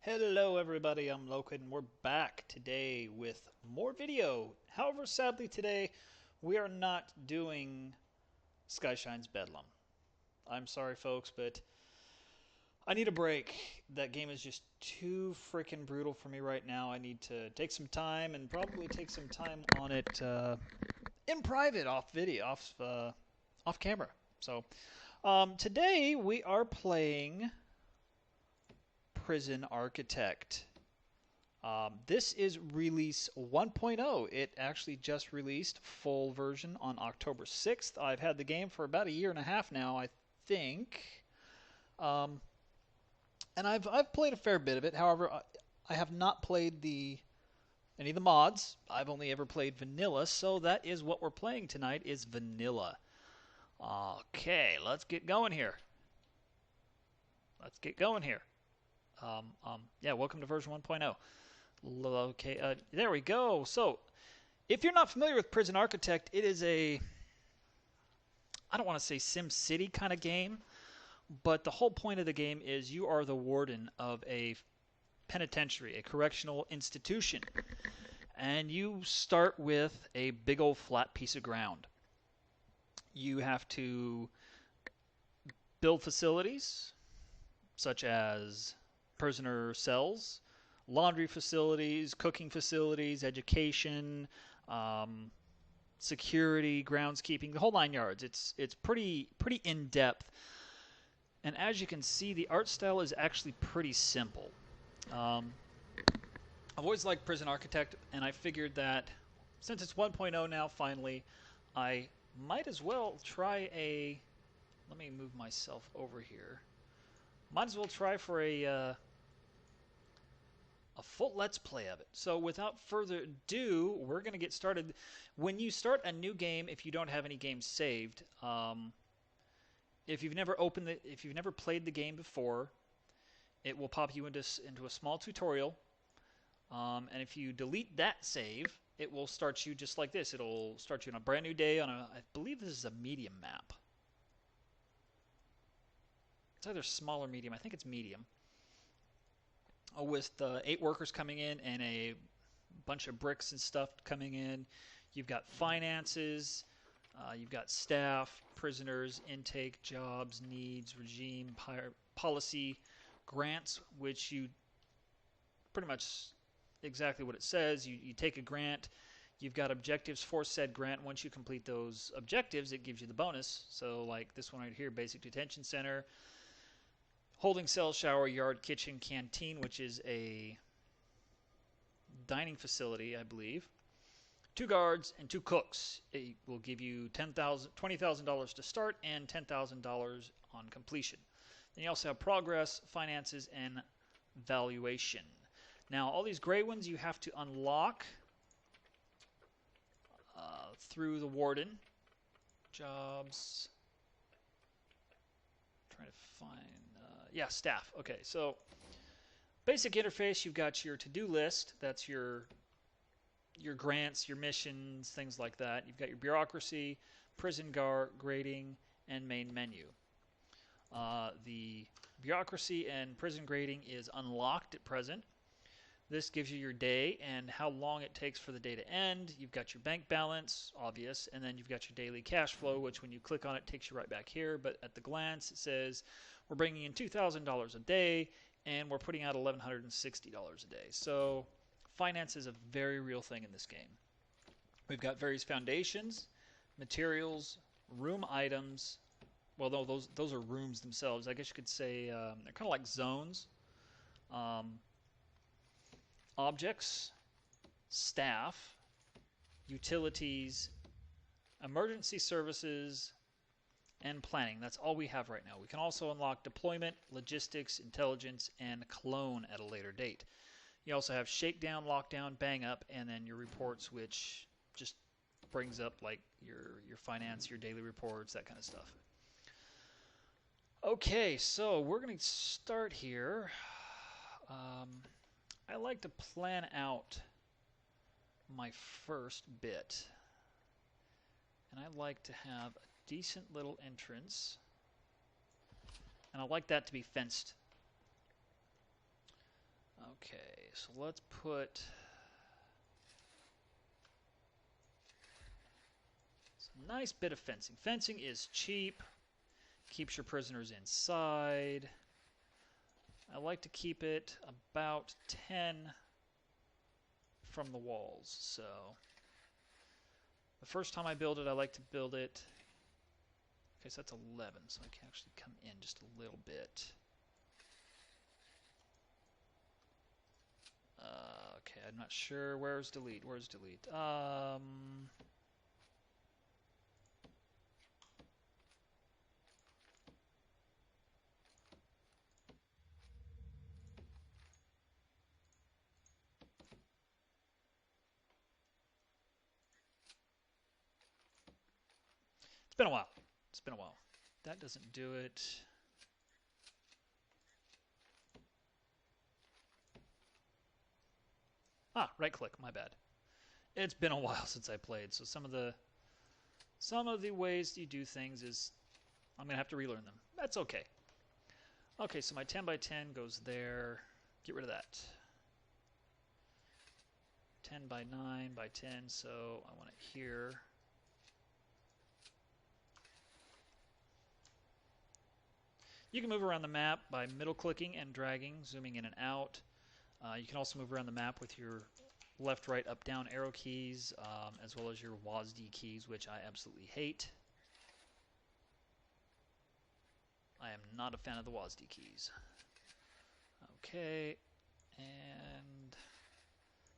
Hello everybody, I'm Loken and we're back today with more video. However, sadly today we are not doing Skyshine's Bedlam. I'm sorry folks, but I need a break. That game is just too freaking brutal for me right now. I need to take some time and probably take some time on it in private, off video, off camera. So today we are playing Prison Architect. This is release 1.0. It actually just released full version on October 6th. I've had the game for about a year and a half now, I think. And I've played a fair bit of it. However, I have not played any of the mods. I've only ever played vanilla, so that is what we're playing tonight is vanilla. Okay, let's get going here. Yeah, welcome to version 1.0. Okay, there we go. So, if you're not familiar with Prison Architect, it is I don't want to say Sim City kind of game, but the whole point of the game is you are the warden of a penitentiary, a correctional institution. And you start with a big old flat piece of ground. You have to build facilities, such as prisoner cells, laundry facilities, cooking facilities, education, security, groundskeeping, the whole 9 yards. It's pretty in depth, and as you can see, the art style is actually pretty simple. I've always liked Prison Architect, and I figured that since it's 1.0 now, finally, I might as well try a. Let me move myself over here. Might as well try for a full Let's Play of it. So without further ado, we're going to get started. When you start a new game, if you don't have any games saved, if you've never played the game before, it will pop you into a small tutorial. And if you delete that save, it will start you just like this. It'll start you on a brand new day on I believe this is a medium map. It's either small or medium. I think it's medium. With 8 workers coming in and a bunch of bricks and stuff coming in. You've got finances, you've got staff, prisoners, intake, jobs, needs, regime, policy, grants, which you pretty much exactly what it says. You take a grant, you've got objectives for said grant. Once you complete those objectives, it gives you the bonus. So like this one right here, basic detention center, holding cell, shower, yard, kitchen, canteen, which is a dining facility, I believe. 2 guards and 2 cooks. It will give you $20,000 to start and $10,000 on completion. Then you also have progress, finances, and valuation. Now, all these gray ones you have to unlock through the warden. Jobs. Trying to find. Yeah, staff. Okay, so basic interface, you've got your to-do list. That's your grants, your missions, things like that. You've got your bureaucracy, prison guard, grading, and main menu. The bureaucracy and prison grading is unlocked at present. This gives you your day and how long it takes for the day to end. You've got your bank balance, obvious, and then you've got your daily cash flow, which when you click on it takes you right back here. But at the glance, it says we're bringing in $2,000 a day, and we're putting out $1,160 a day. So finance is a very real thing in this game. We've got various foundations, materials, room items. Well, no, those are rooms themselves. I guess you could say they're kind of like zones. Objects, staff, utilities, emergency services, and planning. That's all we have right now. We can also unlock deployment, logistics, intelligence, and clone at a later date. You also have shakedown, lockdown, bang up, and then your reports, which just brings up like your finance, your daily reports, that kind of stuff. Okay, so we're going to start here. I like to plan out my first bit, and I like to have a decent little entrance, and I like that to be fenced. Okay, so let's put some nice bit of fencing. Fencing is cheap, keeps your prisoners inside. I like to keep it about 10 from the walls. So the first time I build it, I like to build it. Okay, so that's 11, so I can actually come in just a little bit. Okay, I'm not sure. Where's delete? Where's delete? It's been a while. It's been a while. That doesn't do it. Ah, right click, my bad. It's been a while since I played, so some of the ways you do things is I'm gonna have to relearn them. That's okay. Okay, so my 10 by 10 goes there. Get rid of that. 10 by 9 by 10, so I want it here. You can move around the map by middle clicking and dragging, zooming in and out. You can also move around the map with your left, right, up, down arrow keys, as well as your WASD keys, which I absolutely hate. I am not a fan of the WASD keys. Okay, and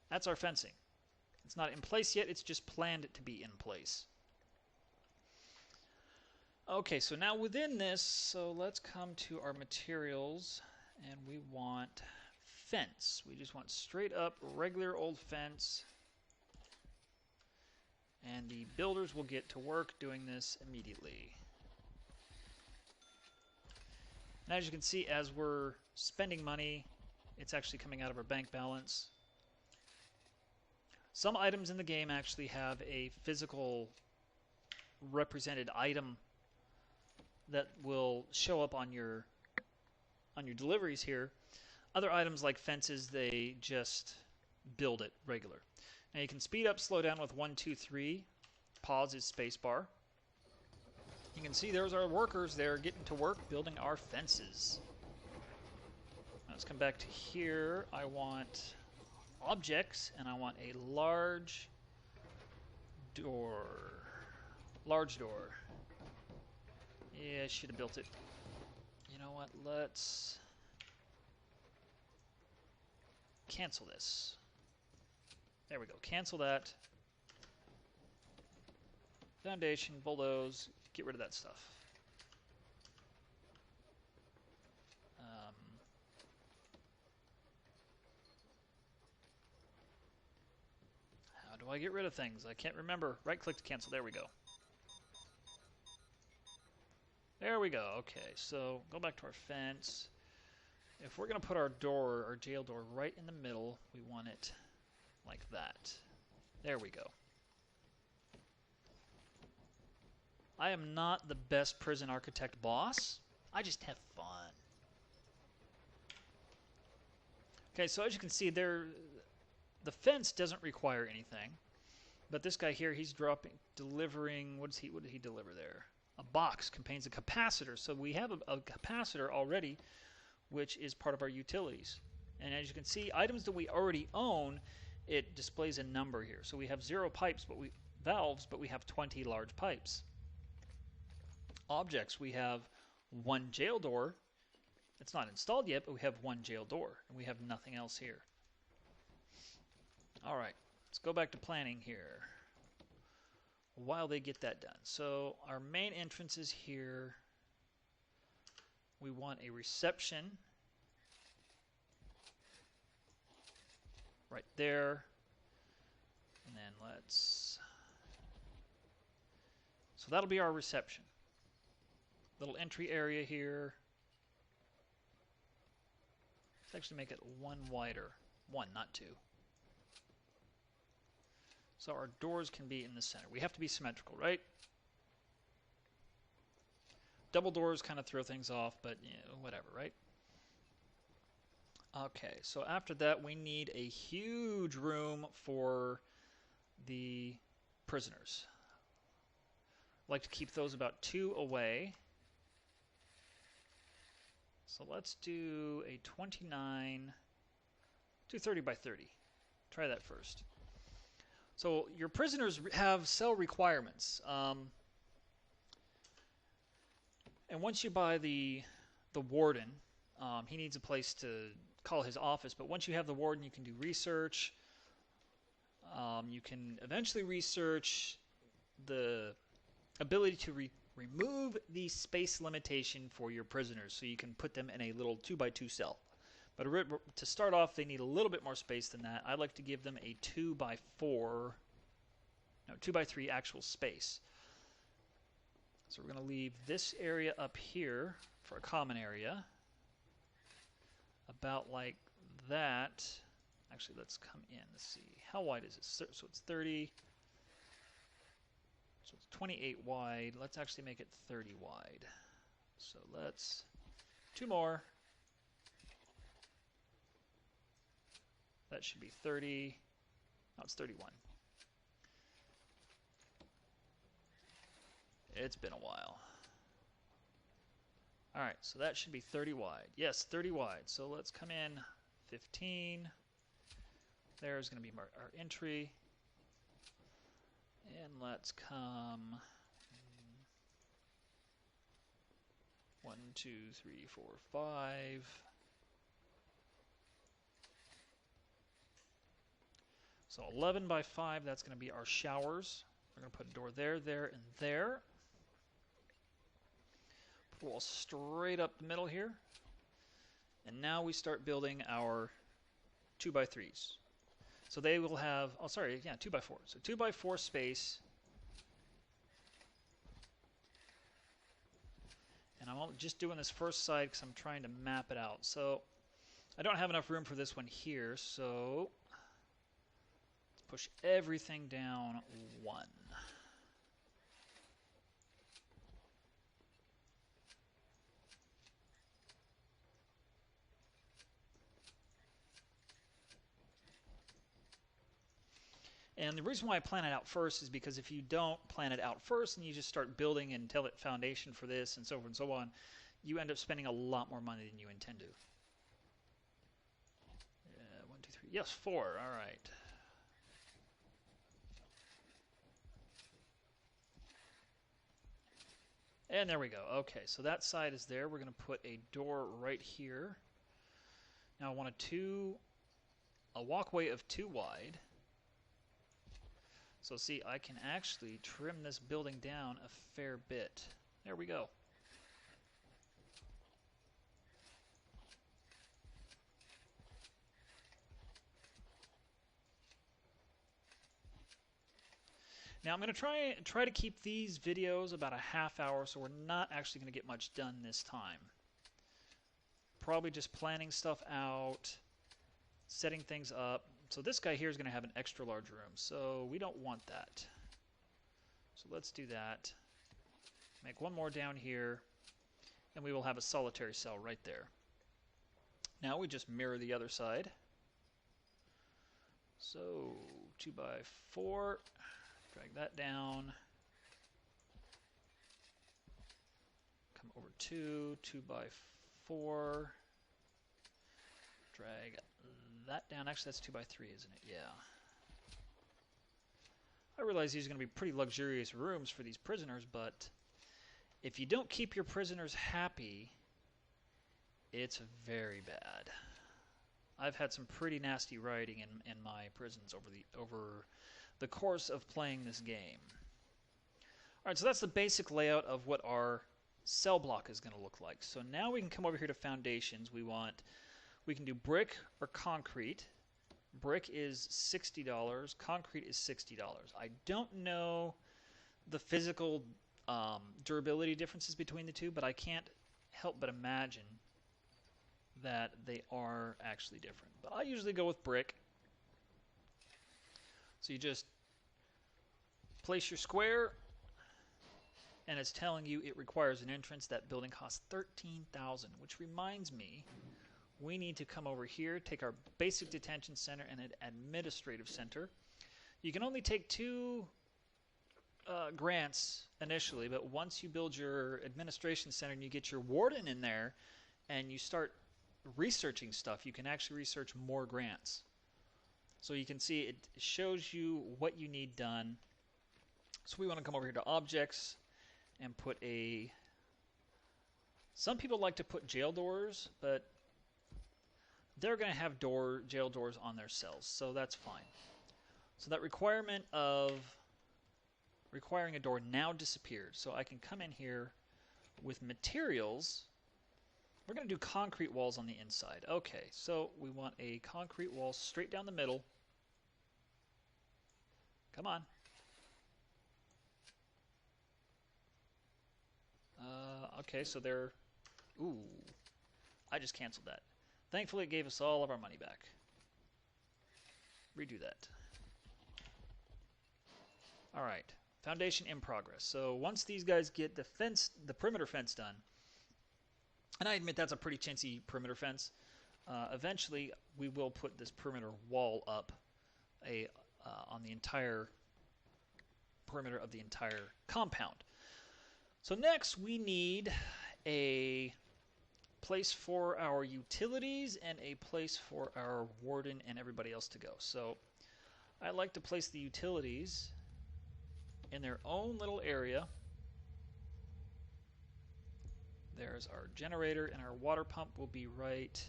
that's our fencing. It's not in place yet, it's just planned to be in place. Okay, so now within this, so let's come to our materials, and we want fence. We just want straight up regular old fence, and the builders will get to work doing this immediately. And as you can see, as we're spending money, it's actually coming out of our bank balance. Some items in the game actually have a physical represented item that will show up on your deliveries here. Other items like fences, they just build it regular. Now you can speed up, slow down with 1, 2, 3. Pause is spacebar. You can see there's our workers. They're getting to work building our fences. Now let's come back to here. I want objects, and I want a large door. Large door. Yeah, I should have built it. You know what? Let's cancel this. There we go. Cancel that. Foundation, bulldoze. Get rid of that stuff. How do I get rid of things? I can't remember. Right click to cancel. There we go. There we go. Okay, so go back to our fence. If we're going to put our door, our jail door, right in the middle, we want it like that. There we go. I am not the best prison architect boss. I just have fun. Okay, so as you can see there, the fence doesn't require anything. But this guy here, he's delivering, what did he deliver there? A box contains a capacitor. So we have a capacitor already, which is part of our utilities. And as you can see, items that we already own, it displays a number here. So we have 0 valves, but we have 20 large pipes. Objects, we have 1 jail door. It's not installed yet, but we have 1 jail door, and we have nothing else here. All right, let's go back to planning here while they get that done. So our main entrance is here. We want a reception right there. And then so that'll be our reception. Little entry area here. Let's actually make it 1 wider. 1, not 2. So our doors can be in the center. We have to be symmetrical, right? Double doors kind of throw things off, but you know, whatever, right? Okay, so after that, we need a huge room for the prisoners. I like to keep those about 2 away. So let's do a 29, do 30 by 30. Try that first. So your prisoners have cell requirements. And once you buy the warden, he needs a place to call his office. But once you have the warden, you can do research. You can eventually research the ability to remove the space limitation for your prisoners, so you can put them in a little 2x2 cell. But to start off, they need a little bit more space than that. I'd like to give them a 2x4, no, 2x3 actual space. So we're going to leave this area up here for a common area, about like that. Actually, let's come in. Let's see. How wide is this? So it's 30. So it's 28 wide. Let's actually make it 30 wide. So let's 2 more. That should be 30. No, it's 31. It's been a while. All right, so that should be 30 wide. Yes, 30 wide. So let's come in 15. There's going to be our entry. And let's come 1, 2, 3, 4, 5. So 11 by 5, that's going to be our showers. We're going to put a door there, there, and there. Put a wall straight up the middle here. And now we start building our 2x3s. So they will have, oh sorry, yeah, 2x4. So 2x4 space. And I'm just doing this first side because I'm trying to map it out. So I don't have enough room for this one here, so let's push everything down 1. And the reason why I plan it out first is because if you don't plan it out first and you just start building and tell it foundation for this and so forth and so on, you end up spending a lot more money than you intend to. 1, 2, 3. Yes, 4. All right. And there we go. Okay, so that side is there. We're going to put a door right here. Now I want a walkway of 2 wide. So see, I can actually trim this building down a fair bit. There we go. Now I'm going to try to keep these videos about a half hour, so we're not actually going to get much done this time. Probably just planning stuff out, setting things up. So this guy here is going to have an extra large room, so we don't want that. So let's do that. Make 1 more down here, and we will have a solitary cell right there. Now we just mirror the other side. So 2x4, drag that down. Come over 2, 2x4, drag that down. Actually, that's 2x3, isn't it? Yeah. I realize these are going to be pretty luxurious rooms for these prisoners, but if you don't keep your prisoners happy, it's very bad. I've had some pretty nasty rioting in my prisons over the course of playing this game. All right, so that's the basic layout of what our cell block is going to look like. So now we can come over here to foundations. We can do brick or concrete. Brick is $60. Concrete is $60. I don't know the physical durability differences between the two, but I can't help but imagine that they are actually different. But I usually go with brick. So you just place your square, and it's telling you it requires an entrance. That building costs $13,000, which reminds me, we need to come over here, take our basic detention center and an administrative center. You can only take 2 grants initially, but once you build your administration center and you get your warden in there and you start researching stuff, you can actually research more grants. So you can see it shows you what you need done. So we want to come over here to objects and put a... Some people like to put jail doors, but they're going to have jail doors on their cells, so that's fine. So that requirement of requiring a door now disappeared. So I can come in here with materials. We're going to do concrete walls on the inside. Okay, so we want a concrete wall straight down the middle. Come on. Okay, so they're... Ooh, I just canceled that. Thankfully, it gave us all of our money back. Redo that. All right, foundation in progress. So once these guys get the perimeter fence done, and I admit that's a pretty chintzy perimeter fence, eventually we will put this perimeter wall up on the entire perimeter of the entire compound. So next we need a place for our utilities and a place for our warden and everybody else to go. So I like to place the utilities in their own little area. There's our generator, and our water pump will be right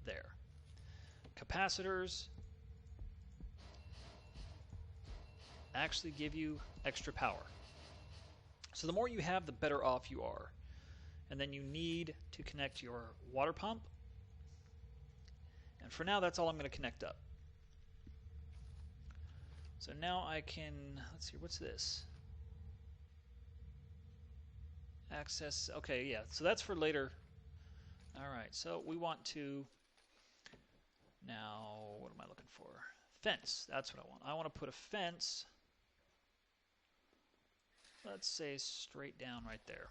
there. Capacitors actually give you extra power. So the more you have, the better off you are. And then you need to connect your water pump. And for now, that's all I'm going to connect up. So now I can, let's see, what's this? Access, okay, yeah, so that's for later. All right, so we want to, now, what am I looking for? Fence, that's what I want. I want to put a fence, let's say straight down right there.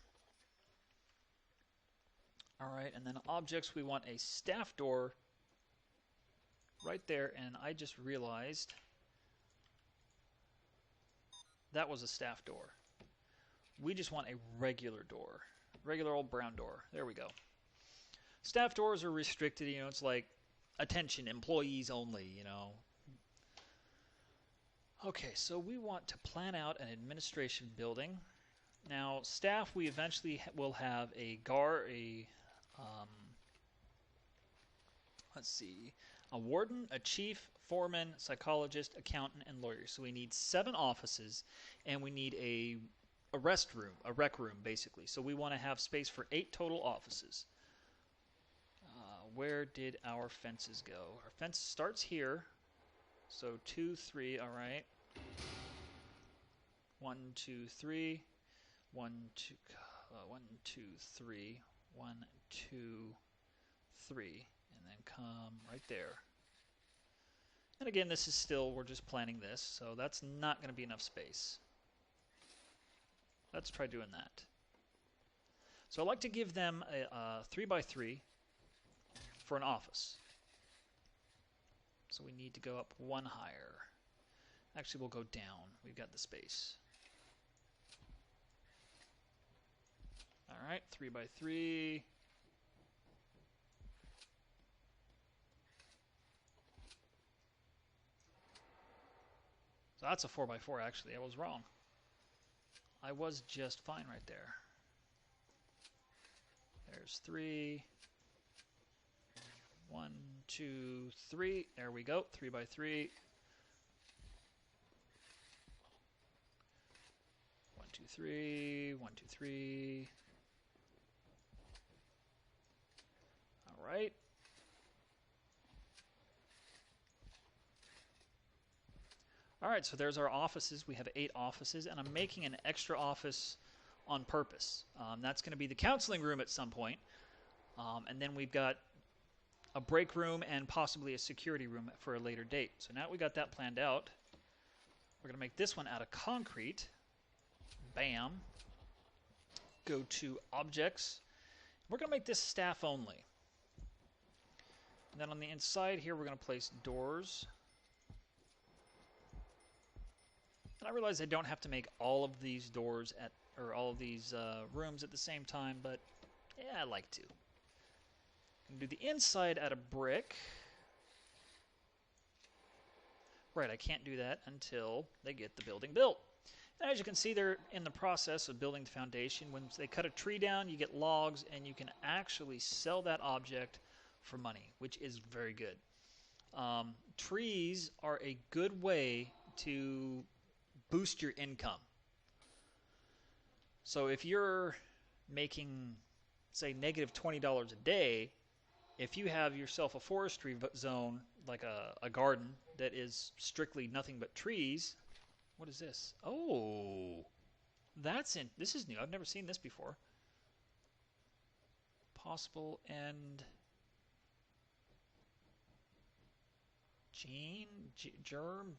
All right, and then objects, we want a staff door right there, and I just realized that was a staff door. We just want a regular door, regular old brown door. There we go. Staff doors are restricted, you know, it's like attention, employees only, you know. Okay, so we want to plan out an administration building. Now, staff, we eventually will have a let's see, a warden, a chief, foreman, psychologist, accountant, and lawyer. So we need 7 offices, and we need a rec room, basically. So we want to have space for 8 total offices. Where did our fences go? Our fence starts here. So 2, 3, all right. 1, 2, 3. 1, 2, 1, 2, 3. 1, 2, 3. And then come right there. And again, this is still, we're just planning this, so that's not going to be enough space. Let's try doing that. So I like to give them a 3x3 for an office. So we need to go up 1 higher. Actually, we'll go down. We've got the space. All right, 3x3. So that's a 4x4, actually. I was wrong. I was just fine right there. There's 3. 1, 2, 3. There we go. 3x3. 1, 2, 3. 1, 2, 3. All right. All right, so there's our offices. We have 8 offices, and I'm making an extra office on purpose. That's going to be the counseling room at some point. And then we've got a break room and possibly a security room for a later date. So now we got that planned out. We're going to make this one out of concrete. Bam. Go to objects. We're going to make this staff only. And then on the inside here, we're going to place doors. And I realize I don't have to make all of these doors or all of these rooms at the same time, but yeah, I like to. I'm going to do the inside out of brick. Right, I can't do that until they get the building built. And as you can see, they're in the process of building the foundation. When they cut a tree down, you get logs, and you can actually sell that object for money, which is very good. Trees are a good way to boost your income. So if you're making, say, negative $20 a day, if you have yourself a forestry zone, like a garden that is strictly nothing but trees. What is this? Oh, this is new. I've never seen this before. Possible end germ.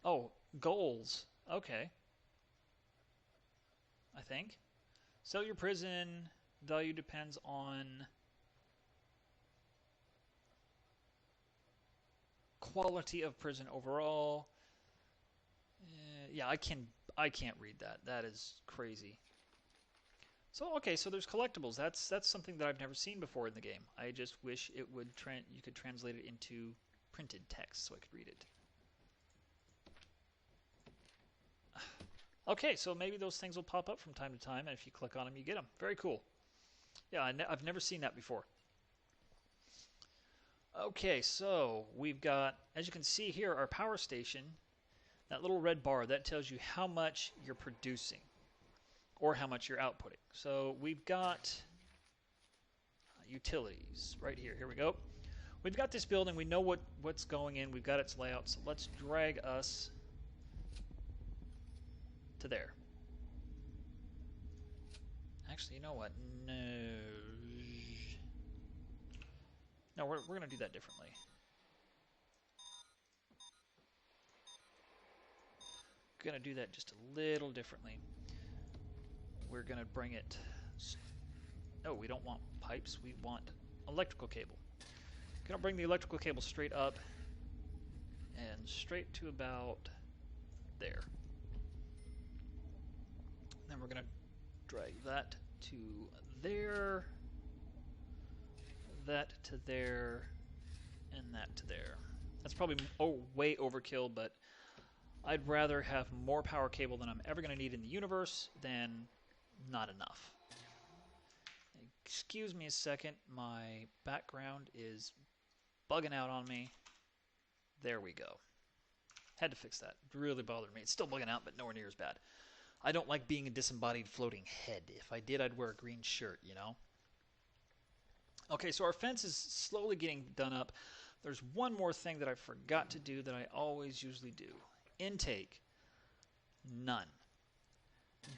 Oh, goals. Okay. I think. Sell your prison. Value depends on quality of prison overall. Yeah, I can't read that. That is crazy. So okay, so there's collectibles. That's something that I've never seen before in the game. I just wish it would you could translate it into printed text so I could read it. Okay, so maybe those things will pop up from time to time, and if you click on them, you get them. Very cool. Yeah, I've never seen that before. Okay, so we've got, as you can see here, our power station. That little red bar, that tells you how much you're producing or how much you're outputting. So we've got utilities right here. Here we go. We've got this building. We know what's going in. We've got its layout. So let's drag us to there. Actually, you know what? No, we're going to do that differently. We're going to do that just a little differently. We're going to bring it... No, we don't want pipes. We want electrical cable. We're going to bring the electrical cable straight up and straight to about there. Then we're going to drag that to there, that to there, and that to there. That's probably way overkill, but I'd rather have more power cable than I'm ever going to need in the universe than not enough. Excuse me a second, my background is bugging out on me. There we go. Had to fix that. It really bothered me. It's still bugging out, but nowhere near as bad. I don't like being a disembodied floating head. If I did, I'd wear a green shirt, you know? Okay, so our fence is slowly getting done up. There's one more thing that I forgot to do that I always usually do. Intake. None.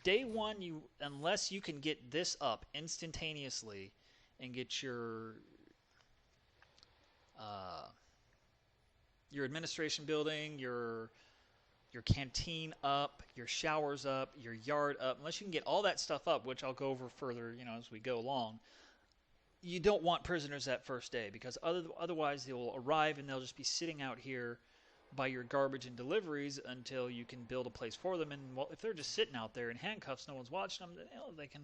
Day one, unless you can get this up instantaneously and get your administration building, your canteen up, your showers up, your yard up, unless you can get all that stuff up, which I'll go over further, as we go along, you don't want prisoners that first day, because otherwise they will arrive and they'll just be sitting out here by your garbage and deliveries until you can build a place for them. And well, if they're just sitting out there in handcuffs, no one's watching them, then they can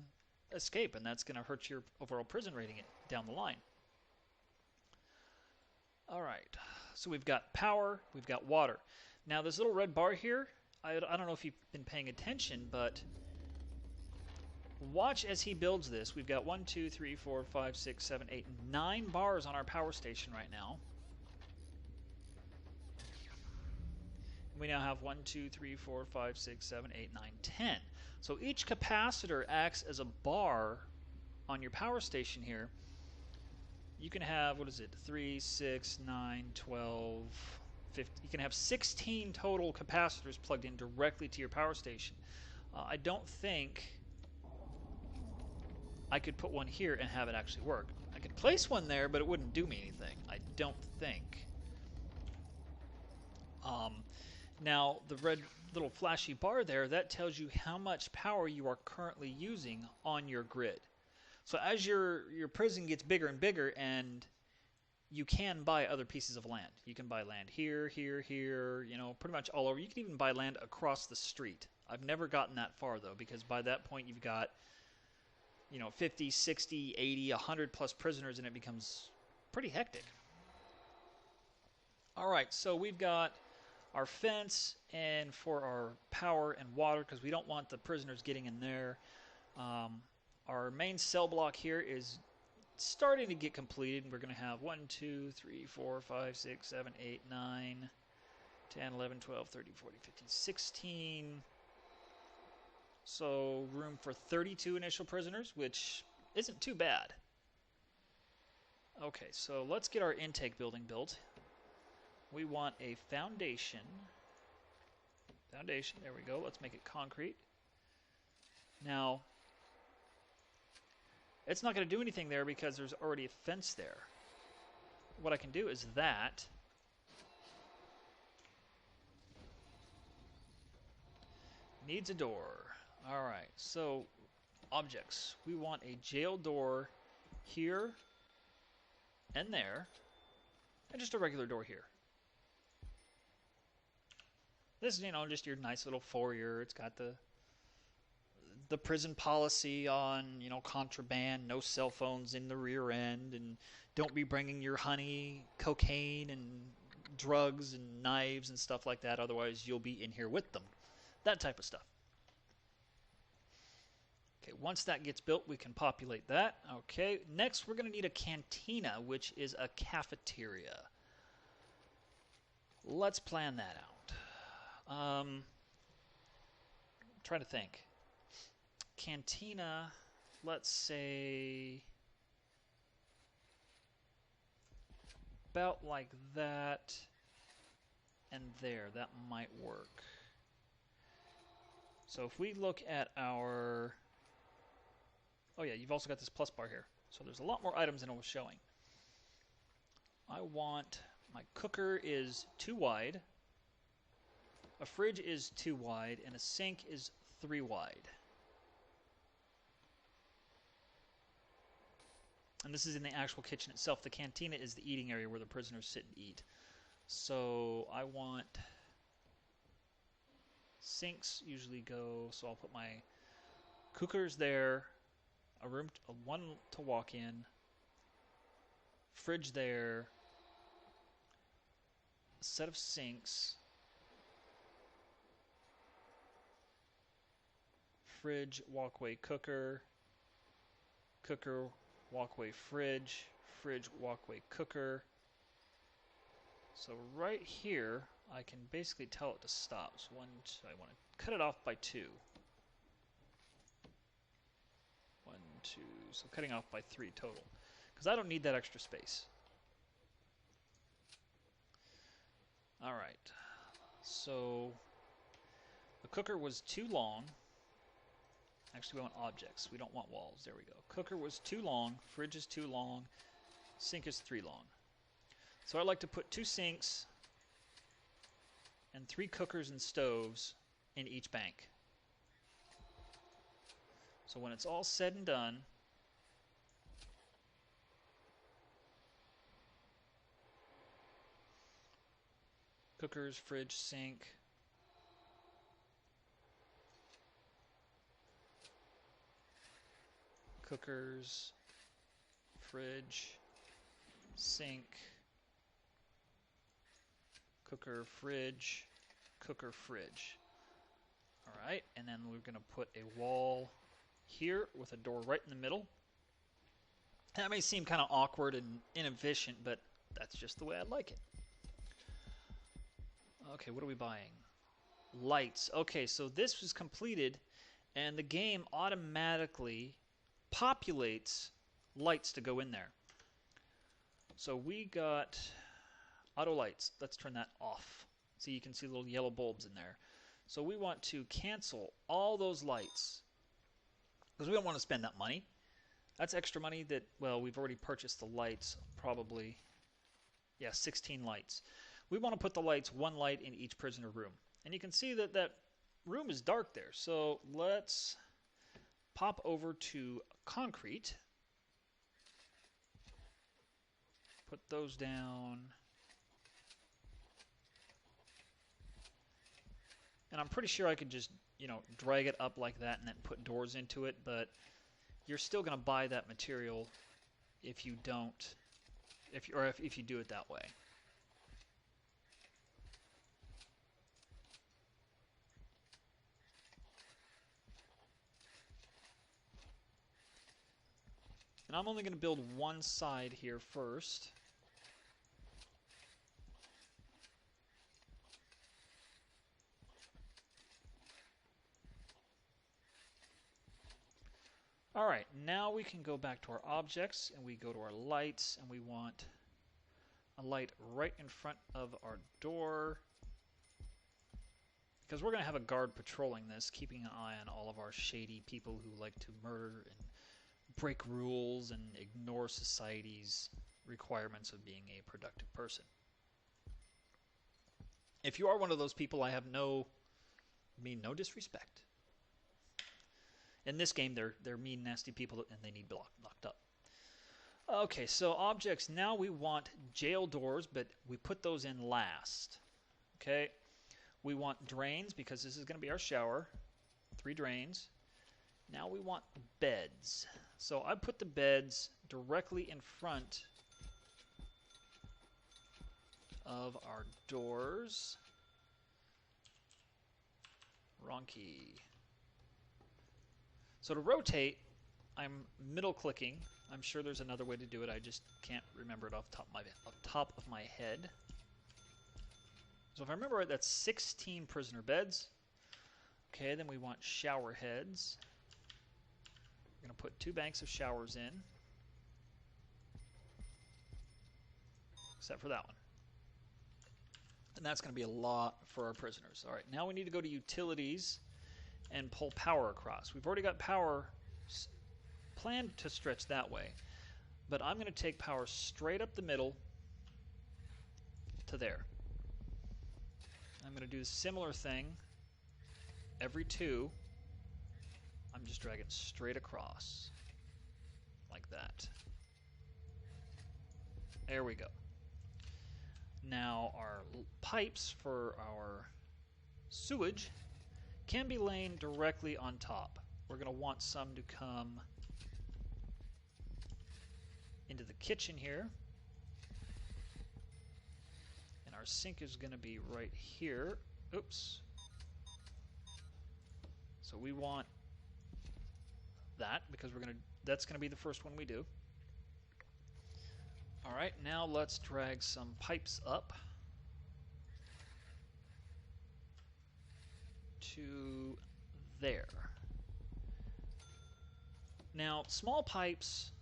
escape, and that's going to hurt your overall prison rating down the line. All right, so we've got power, we've got water. Now this little red bar here, I don't know if you've been paying attention, but watch as he builds this. We've got 1, 2, 3, 4, 5, 6, 7, 8, 9 bars on our power station right now. We now have 1, 2, 3, 4, 5, 6, 7, 8, 9, 10. So each capacitor acts as a bar on your power station here. You can have, 3, 6, 9, 12, 15. You can have 16 total capacitors plugged in directly to your power station. I don't think I could put one here and have it actually work. I could place one there, but it wouldn't do me anything. I don't think. Now, the red little flashy bar there, that tells you how much power you are currently using on your grid. So as your prison gets bigger and bigger, and you can buy other pieces of land. You can buy land here, here, here, you know, pretty much all over. You can even buy land across the street. I've never gotten that far, though, because by that point you've got, you know, 50, 60, 80, 100 plus prisoners, and it becomes pretty hectic. All right, so we've got our fence and for our power and water, because we don't want the prisoners getting in there. Our main cell block here is starting to get completed. We're going to have 1, 2, 3, 4, 5, 6, 7, 8, 9, 10, 11, 12, 13, 14, 15, 16. So room for 32 initial prisoners, which isn't too bad. Okay, so let's get our intake building built. We want a foundation. Foundation, there we go. Let's make it concrete. Now, it's not going to do anything there because there's already a fence there. What I can do is that. Needs a door. All right, so objects. We want a jail door here and there, and just a regular door here. This is, you know, just your nice little foyer. It's got the prison policy on, you know, contraband, no cell phones in the rear end, and don't be bringing your honey, cocaine, and drugs and knives and stuff like that, otherwise you'll be in here with them. That type of stuff. Okay, once that gets built, we can populate that. Okay, next we're going to need a cantina, which is a cafeteria. Let's plan that out. Trying to think. Cantina, let's say about like that and there. That might work. So if we look at our... Oh yeah, you've also got this plus bar here. So there's a lot more items than it was showing. I want... My cooker is 2 wide. A fridge is 2 wide. And a sink is 3 wide. And this is in the actual kitchen itself. The cantina is the eating area where the prisoners sit and eat. So I want... Sinks usually go... So I'll put my cookers there. One to walk in. Fridge there. A set of sinks. Fridge, walkway, cooker. Cooker, walkway, fridge. Fridge, walkway, cooker. So right here, I can basically tell it to stop. So I want to cut it off by 2. 1, 2, so cutting off by 3 total. Because I don't need that extra space. Alright. So the cooker was too long. Actually, we want objects. We don't want walls. There we go. Cooker was too long. Fridge is too long. Sink is 3 long. So I like to put 2 sinks and 3 cookers and stoves in each bank. So when it's all said and done, cookers, fridge, sink, cookers, fridge, sink, cooker, fridge, cooker, fridge. Alright, and then we're going to put a wall here with a door right in the middle. That may seem kind of awkward and inefficient, but that's just the way I like it. Okay, what are we buying? Lights. Okay, so this was completed, and the game automatically populates lights to go in there. So we got auto lights. Let's turn that off. So you can see little yellow bulbs in there. So we want to cancel all those lights because we don't want to spend that money. That's extra money that, well, we've already purchased the lights, probably, yeah, 16 lights. We want to put the lights, 1 light in each prisoner room. And you can see that that room is dark there. So let's pop over to concrete. Put those down. And I'm pretty sure I could just, you know, drag it up like that and then put doors into it, but you're still going to buy that material if you don't, if you do it that way. And I'm only going to build one side here first. Alright, now we can go back to our objects and we go to our lights and we want a light right in front of our door because we're going to have a guard patrolling this, keeping an eye on all of our shady people who like to murder and break rules and ignore society's requirements of being a productive person. If you are one of those people, I mean no disrespect. In this game, they're mean, nasty people, and they need locked up. Okay, so objects. Now we want jail doors, but we put those in last. Okay, we want drains because this is going to be our shower. 3 drains. Now we want beds. So I put the beds directly in front of our doors. Wrong key. So to rotate, I'm middle clicking. I'm sure there's another way to do it. I just can't remember it off the top of my head. So if I remember right, that's 16 prisoner beds. Okay, then we want shower heads. We're going to put 2 banks of showers in. Except for that one. And that's going to be a lot for our prisoners. All right, now we need to go to utilities and pull power across. We've already got power planned to stretch that way, but I'm going to take power straight up the middle to there. I'm going to do a similar thing every 2. I'm just dragging straight across like that. There we go. Now our pipes for our sewage can be laying directly on top. We're going to want some to come into the kitchen here. And our sink is going to be right here. Oops. So we want that because that's going to be the first one we do. All right, now let's drag some pipes up to there. Now, small pipes,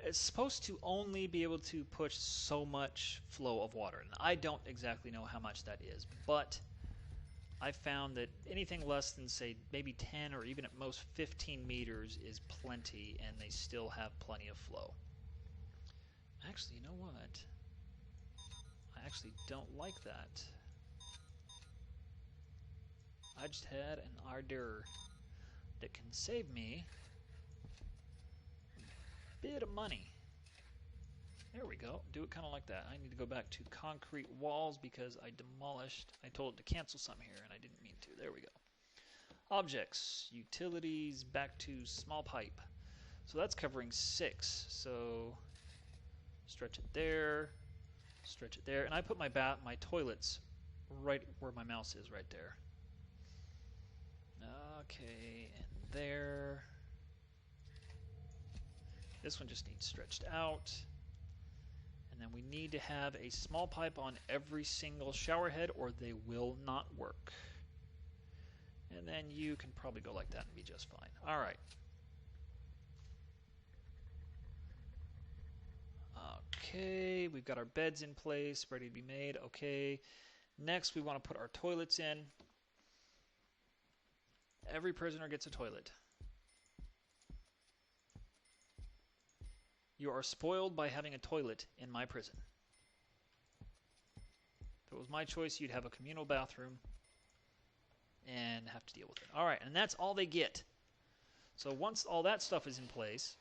it's supposed to only be able to push so much flow of water. And I don't exactly know how much that is, but I found that anything less than, say, maybe 10 or even at most 15 meters is plenty, and they still have plenty of flow. Actually, you know what? I actually don't like that. I just had an idea that can save me a bit of money. There we go. Do it kind of like that. I need to go back to concrete walls because I told it to cancel some here and I didn't mean to. There we go. Objects, utilities, back to small pipe. So that's covering 6. So stretch it there, and I put my toilets right where my mouse is, right there. Okay, and there. This one just needs stretched out. And then we need to have a small pipe on every single shower head or they will not work. And then you can probably go like that and be just fine. All right. Okay, we've got our beds in place, ready to be made. Okay. Next, we want to put our toilets in. Every prisoner gets a toilet. You are spoiled by having a toilet in my prison. If it was my choice, you'd have a communal bathroom and have to deal with it. All right, and that's all they get. So once all that stuff is in place,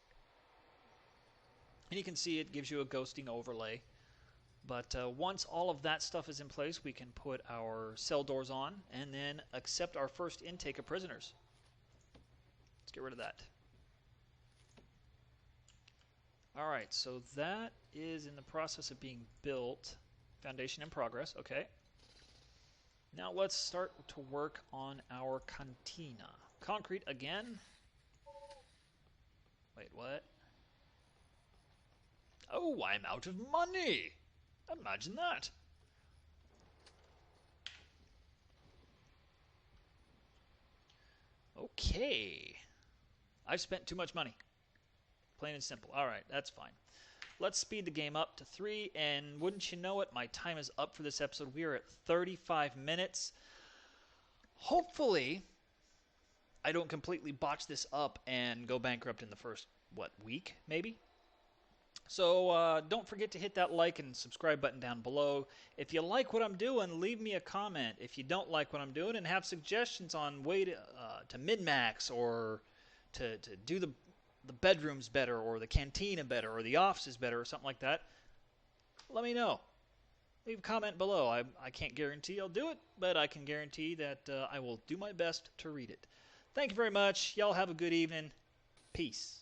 And you can see it gives you a ghosting overlay. But once all of that stuff is in place, we can put our cell doors on and then accept our first intake of prisoners. Let's get rid of that. Alright, so that is in the process of being built. Foundation in progress, okay. Now let's start to work on our cantina. Concrete again. Wait, what? Oh, I'm out of money! Imagine that. Okay. I've spent too much money. Plain and simple. Alright, that's fine. Let's speed the game up to 3, and wouldn't you know it, my time is up for this episode. We are at 35 minutes. Hopefully, I don't completely botch this up and go bankrupt in the first, week, maybe? So don't forget to hit that like and subscribe button down below. If you like what I'm doing, leave me a comment. If you don't like what I'm doing and have suggestions on way to min-max or to do the bedrooms better or the cantina better or the offices better or something like that, let me know. Leave a comment below. I can't guarantee I'll do it, but I can guarantee that I will do my best to read it. Thank you very much. Y'all have a good evening. Peace.